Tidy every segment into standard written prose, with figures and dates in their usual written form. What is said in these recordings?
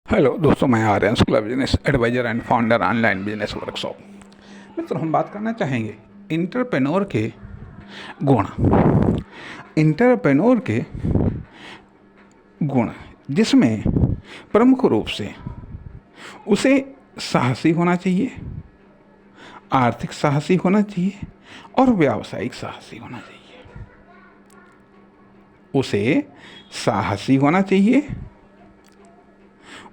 Hello दोस्तों, मैं Aryan Shukla, business advisor and founder online business workshop. मित्रों, हम बात करना चाहेंगे इंटरप्रेन्योर के गुण। इंटरप्रेन्योर के गुण जिसमें प्रमुख रूप से उसे साहसी होना चाहिए, आर्थिक साहसी होना चाहिए और व्यावसायिक साहसी होना चाहिए। उसे साहसी होना चाहिए,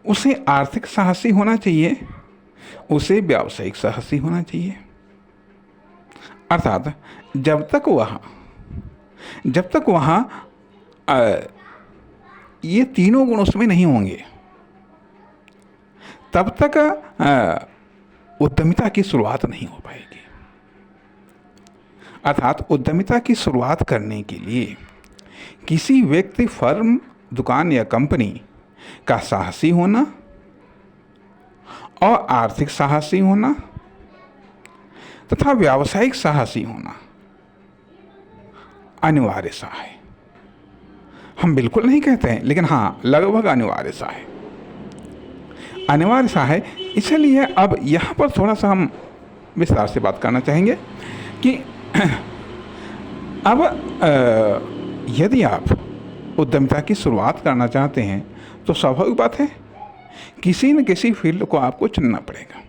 उसे आर्थिक साहसी होना चाहिए, उसे व्यावसायिक साहसी होना चाहिए। अर्थात जब तक वह ये तीनों गुण उसमें नहीं होंगे तब तक उद्यमिता की शुरुआत नहीं हो पाएगी। अर्थात उद्यमिता की शुरुआत करने के लिए किसी व्यक्ति, फर्म, दुकान या कंपनी का साहसी होना और आर्थिक साहसी होना तथा व्यावसायिक साहसी होना अनिवार्य सा है। हम बिल्कुल नहीं कहते हैं, लेकिन हाँ, लगभग अनिवार्य सा है, अनिवार्य सा है। इसलिए अब यहाँ पर थोड़ा सा हम विस्तार से बात करना चाहेंगे कि अब यदि आप उद्यमिता की शुरुआत करना चाहते हैं तो स्वाभाविक बात है, किसी न किसी फील्ड को आपको चुनना पड़ेगा।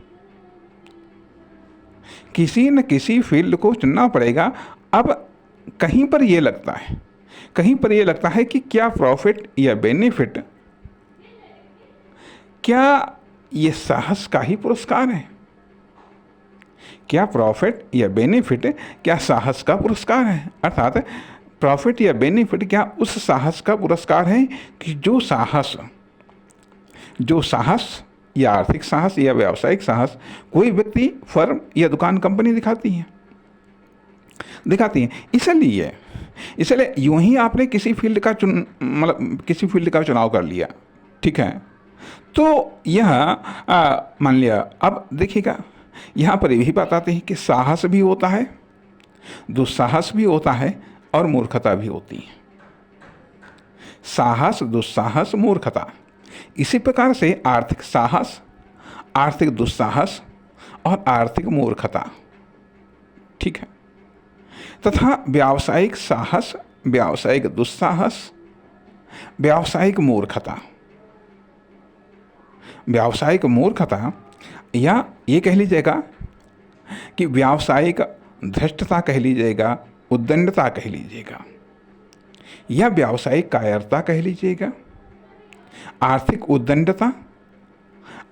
किसी न किसी फील्ड को चुनना पड़ेगा। अब कहीं पर ये लगता है कि क्या प्रॉफिट या बेनिफिट, क्या ये साहस का ही पुरस्कार है? क्या प्रॉफिट या बेनिफिट क्या साहस का पुरस्कार है? अर्थात प्रॉफिट या बेनिफिट क्या उस साहस का पुरस्कार है कि जो साहस या आर्थिक साहस या व्यावसायिक साहस कोई व्यक्ति, फर्म या दुकान, कंपनी दिखाती है। इसलिए यूं ही आपने किसी फील्ड का चुनाव कर लिया, ठीक है, तो यह मान लिया। अब देखिएगा, यहाँ पर यही बात आती है कि साहस भी होता है, दुस्साहस भी होता है और मूर्खता भी होती है। साहस, दुस्साहस, मूर्खता। इसी प्रकार से आर्थिक साहस, आर्थिक दुस्साहस और आर्थिक मूर्खता, ठीक है, तथा व्यावसायिक साहस, व्यावसायिक दुस्साहस, व्यावसायिक मूर्खता। व्यावसायिक मूर्खता, या ये कह लीजिएगा कि व्यावसायिक धृष्टता कह लीजिएगा, उद्दंडता कह लीजिएगा, या व्यावसायिक कायरता कह लीजिएगा, आर्थिक उद्दंडता,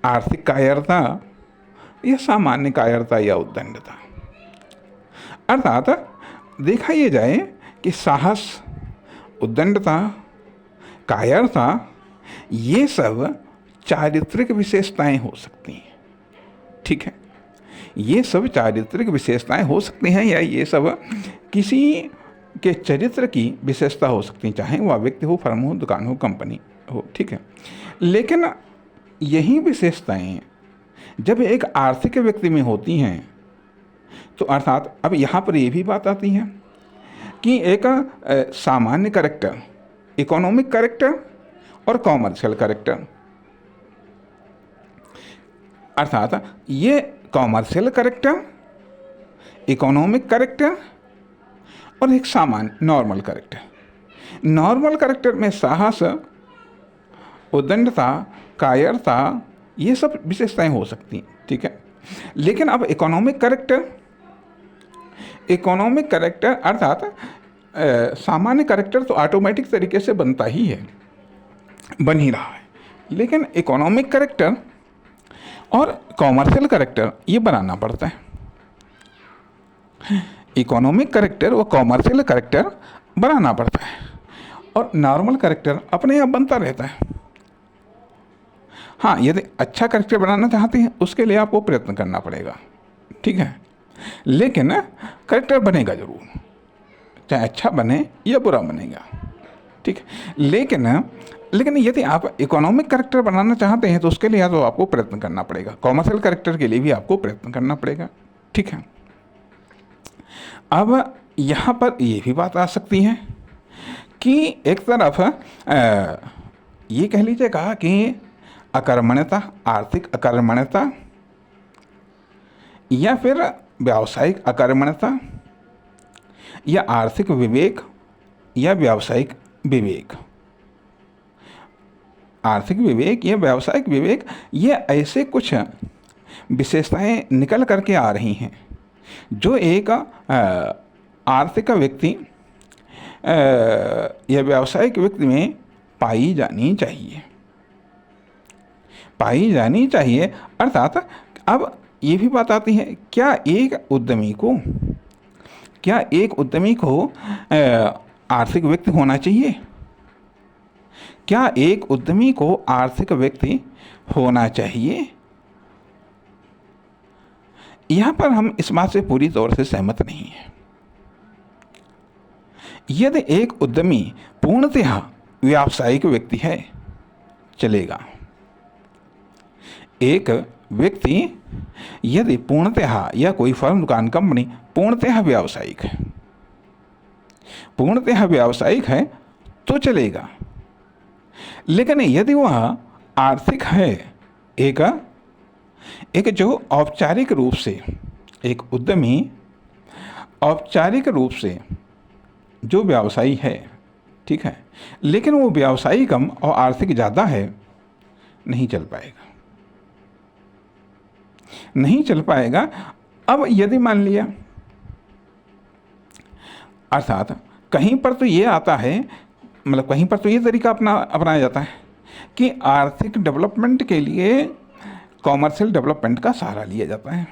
आर्थिक कायरता या सामान्य कायरता या उद्दंडता। अर्थात देखा ये जाए कि साहस, उद्दंडता, कायरता, ये सब चारित्रिक विशेषताएं हो सकती हैं, ठीक है। ये सब चारित्रिक विशेषताएं हो सकती हैं, या ये सब किसी के चरित्र की विशेषता हो सकती हैं, चाहे वह व्यक्ति हो, फर्म हो, दुकान हो, कंपनी हो, ठीक है। लेकिन यही विशेषताएं जब एक आर्थिक व्यक्ति में होती हैं तो अर्थात अब यहाँ पर ये भी बात आती है कि एक सामान्य कैरेक्टर, इकोनॉमिक कैरेक्टर और कॉमर्शियल कैरेक्टर। अर्थात ये कॉमर्शियल कैरेक्टर, इकोनॉमिक कैरेक्टर और एक सामान्य नॉर्मल कैरेक्टर। नॉर्मल कैरेक्टर में साहस, उद्दंडता, कायरता, ये सब विशेषताएं हो सकती हैं, ठीक है। लेकिन अब इकोनॉमिक कैरेक्टर अर्थात सामान्य कैरेक्टर तो ऑटोमेटिक तरीके से बनता ही है, बन ही रहा है। लेकिन इकोनॉमिक कैरेक्टर और कॉमर्शियल कैरेक्टर ये बनाना पड़ता है। इकोनॉमिक कैरेक्टर व कॉमर्शियल कैरेक्टर बनाना पड़ता है, और नॉर्मल कैरेक्टर अपने आप बनता रहता है। हाँ, यदि अच्छा कैरेक्टर बनाना चाहते हैं उसके लिए आपको प्रयत्न करना पड़ेगा, ठीक है। लेकिन कैरेक्टर बनेगा जरूर, चाहे अच्छा बने या बुरा बनेगा, ठीक है। लेकिन यदि आप इकोनॉमिक कैरेक्टर बनाना चाहते हैं तो उसके लिए तो आपको प्रयत्न करना पड़ेगा, कॉमर्शियल कैरेक्टर के लिए भी आपको प्रयत्न करना पड़ेगा, ठीक है। अब यहाँ पर ये भी बात आ सकती है कि एक तरफ ये कह लीजिएगा कि अकर्मण्यता, आर्थिक अकर्मण्यता, या फिर व्यावसायिक अकर्मण्यता, या आर्थिक विवेक या व्यावसायिक विवेक। आर्थिक विवेक या व्यावसायिक विवेक, ये ऐसे कुछ विशेषताएं निकल करके आ रही हैं जो एक आर्थिक व्यक्ति या व्यावसायिक व्यक्ति में पाई जानी चाहिए, पाई जानी चाहिए। अर्थात अब ये भी बात आती है, क्या एक उद्यमी को आर्थिक व्यक्ति होना चाहिए? क्या एक उद्यमी को आर्थिक व्यक्ति होना चाहिए? यहाँ पर हम इस बात से पूरी तौर से सहमत नहीं हैं। यदि एक उद्यमी पूर्णतः व्यावसायिक व्यक्ति है, चलेगा। एक व्यक्ति यदि पूर्णतः या कोई फर्म, दुकान, कंपनी पूर्णतः व्यावसायिक है, पूर्णतः व्यावसायिक है तो चलेगा। लेकिन यदि वह आर्थिक है, एक जो औपचारिक रूप से, एक उद्यमी औपचारिक रूप से जो व्यवसायी है, ठीक है, लेकिन वो व्यवसायी कम और आर्थिक ज़्यादा है, नहीं चल पाएगा, नहीं चल पाएगा। अब यदि मान लिया, अर्थात कहीं पर तो ये आता है, मतलब कहीं पर तो ये तरीका अपनाया जाता है कि आर्थिक डेवलपमेंट के लिए कॉमर्शियल डेवलपमेंट का सहारा लिया जाता है,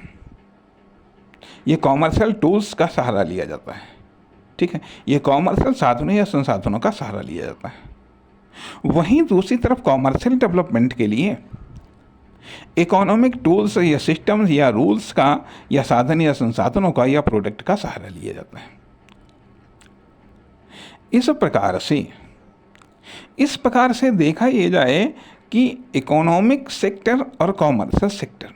ये कॉमर्शियल टूल्स का सहारा लिया जाता है, ठीक है, ये कॉमर्शियल साधनों या संसाधनों का सहारा लिया जाता है। वहीं दूसरी तरफ कॉमर्शियल डेवलपमेंट के लिए इकोनॉमिक टूल्स या सिस्टम्स या रूल्स का या साधन या संसाधनों का या प्रोडक्ट का सहारा लिया जाता है। इस प्रकार से देखा ये जाए कि इकोनॉमिक सेक्टर और कॉमर्शियल सेक्टर,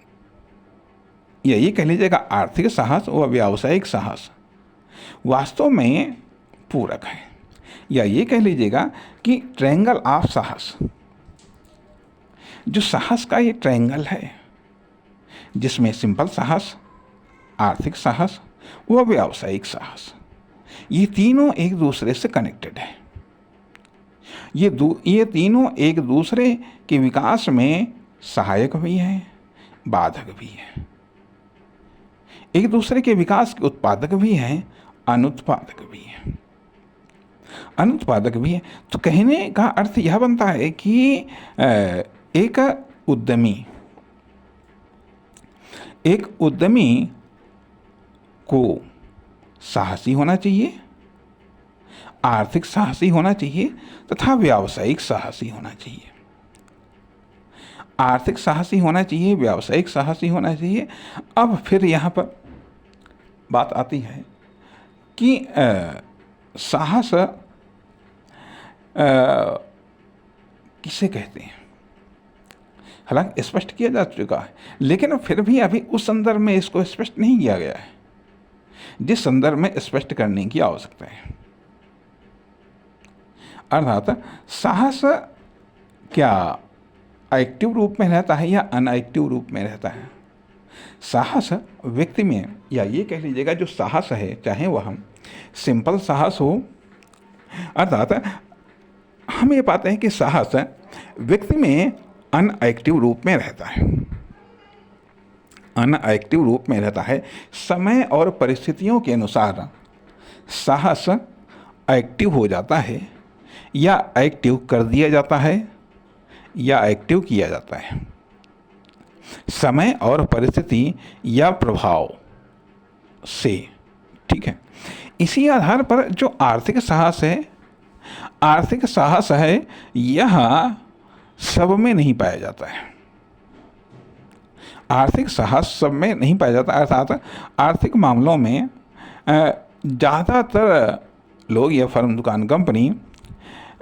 या ये कह लीजिएगा आर्थिक साहस व व्यावसायिक साहस वास्तव में पूरक है, या ये कह लीजिएगा कि ट्रायंगल ऑफ साहस, जो साहस का ये ट्रायंगल है जिसमें सिंपल साहस, आर्थिक साहस व व्यावसायिक साहस, ये तीनों एक दूसरे से कनेक्टेड है। ये तीनों एक दूसरे के विकास में सहायक भी हैं, बाधक भी हैं, एक दूसरे के विकास के उत्पादक भी हैं, अनुत्पादक भी हैं, अनुत्पादक भी हैं। तो कहने का अर्थ यह बनता है कि एक उद्यमी को साहसी होना चाहिए, आर्थिक साहसी होना चाहिए तथा व्यावसायिक साहसी होना चाहिए। आर्थिक साहसी होना चाहिए, व्यावसायिक साहसी होना चाहिए। अब फिर यहाँ पर बात आती है कि साहस किसे कहते हैं। हालांकि स्पष्ट किया जा चुका है, लेकिन फिर भी अभी उस संदर्भ में इसको स्पष्ट नहीं किया गया है जिस संदर्भ में स्पष्ट करने की आवश्यकता है। अर्थात साहस क्या एक्टिव रूप में रहता है या अनएक्टिव रूप में रहता है। साहस व्यक्ति में, या ये कह लीजिएगा जो साहस है, चाहे वह हम सिंपल साहस हो, अर्थात हम ये पाते हैं कि साहस व्यक्ति में अनएक्टिव रूप में रहता है, अनएक्टिव रूप में रहता है। समय और परिस्थितियों के अनुसार साहस एक्टिव हो जाता है, या एक्टिव कर दिया जाता है, या एक्टिव किया जाता है, समय और परिस्थिति या प्रभाव से, ठीक है। इसी आधार पर जो आर्थिक साहस है, यह सब में नहीं पाया जाता है। आर्थिक साहस सब में नहीं पाया जाता, अर्थात आर्थिक मामलों में ज़्यादातर लोग या फर्म, दुकान, कंपनी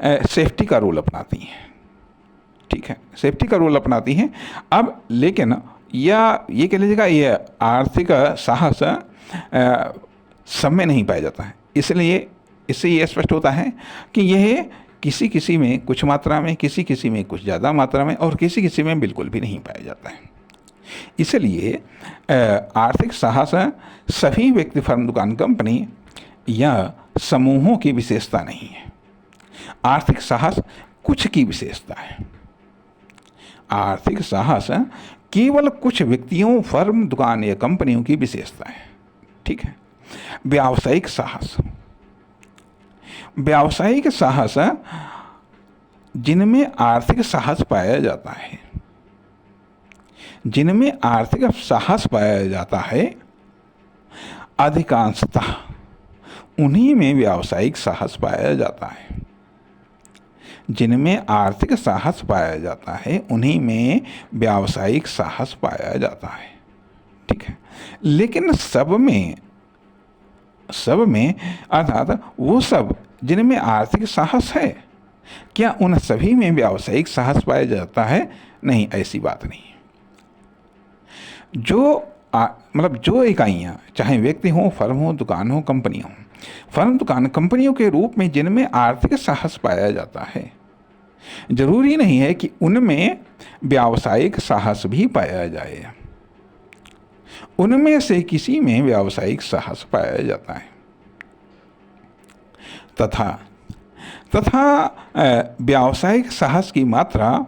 सेफ्टी का रोल अपनाती हैं, ठीक है, सेफ्टी का रोल अपनाती हैं। अब लेकिन या ये कह लीजिएगा ये आर्थिक साहस सब में नहीं पाया जाता है, इसलिए इससे ये स्पष्ट होता है कि यह किसी किसी में कुछ मात्रा में, किसी किसी में कुछ ज़्यादा मात्रा में, और किसी किसी में बिल्कुल भी नहीं पाया जाता है। इसलिए आर्थिक साहस सभी व्यक्ति, फर्म, दुकान, कंपनी या समूहों की विशेषता नहीं है। आर्थिक साहस कुछ की विशेषता है। आर्थिक साहस केवल कुछ व्यक्तियों, फर्म, दुकान या कंपनियों की विशेषता है। ठीक है। व्यावसायिक साहस, व्यावसायिक साहस जिनमें आर्थिक साहस पाया जाता है, जिनमें आर्थिक साहस पाया जाता है, अधिकांशतः उन्हीं में व्यावसायिक साहस पाया जाता है। जिनमें आर्थिक साहस पाया जाता है उन्हीं में व्यावसायिक साहस पाया जाता है। ठीक है। लेकिन सब में अर्थात वो सब जिनमें आर्थिक साहस है, क्या उन सभी में व्यावसायिक साहस पाया जाता है? नहीं, ऐसी बात नहीं है। जो इकाइयाँ, चाहे व्यक्ति हों, फर्म हो, दुकान हो, कंपनी हो, फर्म, दुकान, कंपनियों के रूप में जिनमें आर्थिक साहस पाया जाता है, जरूरी नहीं है कि उनमें व्यावसायिक साहस भी पाया जाए। उनमें से किसी में व्यावसायिक साहस पाया जाता है। तथा व्यावसायिक साहस की मात्रा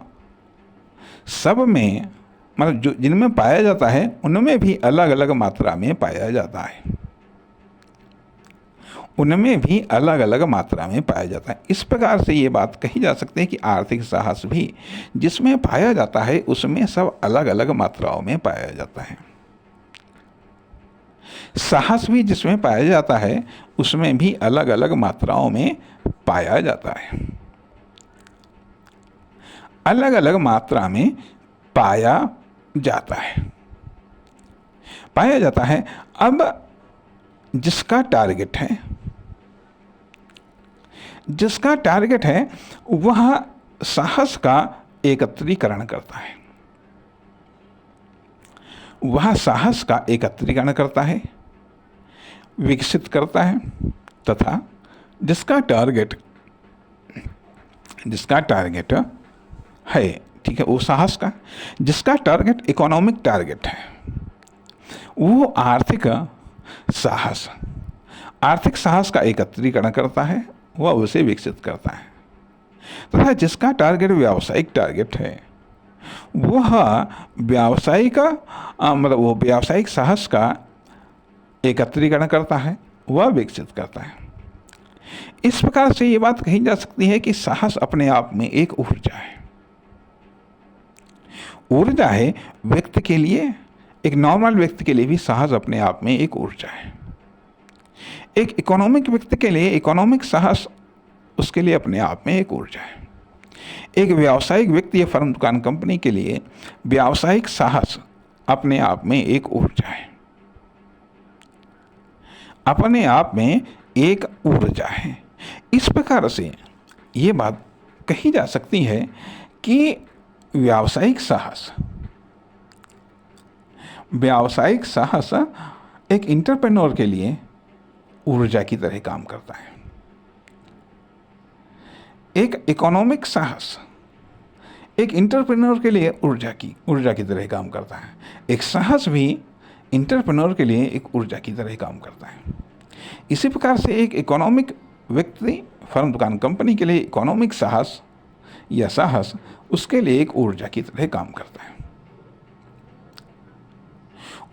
सब में, मतलब जो जिनमें पाया जाता है उनमें भी अलग अलग मात्रा में पाया जाता है। उनमें भी अलग अलग मात्रा में पाया जाता है। इस प्रकार से ये बात कही जा सकती है कि आर्थिक साहस भी जिसमें पाया जाता है उसमें सब अलग अलग मात्राओं में पाया जाता है। साहस भी जिसमें पाया जाता है उसमें भी अलग अलग मात्राओं में पाया जाता है। अलग अलग मात्रा में पाया जाता है। अब जिसका टारगेट है वह साहस का एकत्रीकरण करता है, विकसित करता है, तथा जिसका टारगेट है, ठीक है, वो साहस का, जिसका टारगेट इकोनॉमिक टारगेट है, वो आर्थिक साहस का एकत्रीकरण करता है, वह उसे विकसित करता है। तथा जिसका टारगेट व्यावसायिक टारगेट है वह व्यावसायिक साहस का एकत्रीकरण करता है, वह विकसित करता है। इस प्रकार से ये बात कही जा सकती है कि साहस अपने आप में एक ऊर्जा है। व्यक्ति के लिए, एक नॉर्मल व्यक्ति के लिए भी साहस अपने आप में एक ऊर्जा है। एक इकोनॉमिक व्यक्ति के लिए इकोनॉमिक साहस उसके लिए अपने आप में एक ऊर्जा है। एक व्यावसायिक व्यक्ति या फर्म, दुकान, कंपनी के लिए व्यावसायिक साहस अपने आप में एक ऊर्जा है, अपने आप में एक ऊर्जा है। इस प्रकार से ये बात कही जा सकती है कि व्यावसायिक साहस एक एंटरप्रेन्योर के लिए ऊर्जा की तरह काम करता है। एक इकोनॉमिक साहस एक एंटरप्रेन्योर के लिए ऊर्जा की तरह काम करता है। एक साहस भी एंटरप्रेन्योर के लिए एक ऊर्जा की तरह काम करता है। इसी प्रकार से एक इकोनॉमिक व्यक्ति, फर्म, दुकान, कंपनी के लिए इकोनॉमिक साहस या साहस उसके लिए एक ऊर्जा की तरह काम करता है।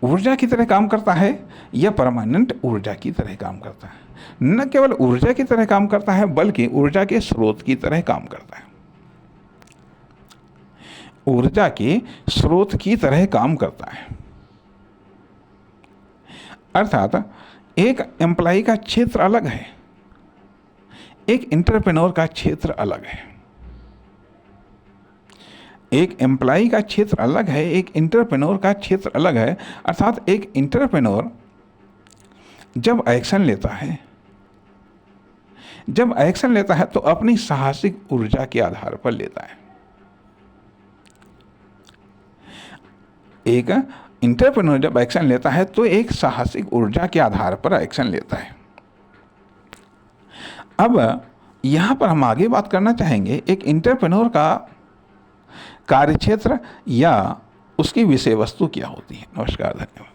ऊर्जा की तरह काम करता है या परमानेंट ऊर्जा की तरह काम करता है। न केवल ऊर्जा की तरह काम करता है बल्कि ऊर्जा के स्रोत की तरह काम करता है। ऊर्जा के स्रोत की तरह काम करता है। अर्थात एक एम्प्लॉय का क्षेत्र अलग है, एक एंटरप्रेन्योर का क्षेत्र अलग है। एक एम्प्लॉय का क्षेत्र अलग है, एक एंटरप्रेन्योर का क्षेत्र अलग है। अर्थात एक एंटरप्रेन्योर जब एक्शन लेता है तो अपनी साहसिक ऊर्जा के आधार पर लेता है। एक एंटरप्रेन्योर जब एक्शन लेता है तो एक साहसिक ऊर्जा के आधार पर एक्शन लेता है। अब यहाँ पर हम आगे बात करना चाहेंगे एक एंटरप्रेन्योर का कार्यक्षेत्र या उसकी विषय वस्तु क्या होती है। नमस्कार, धन्यवाद।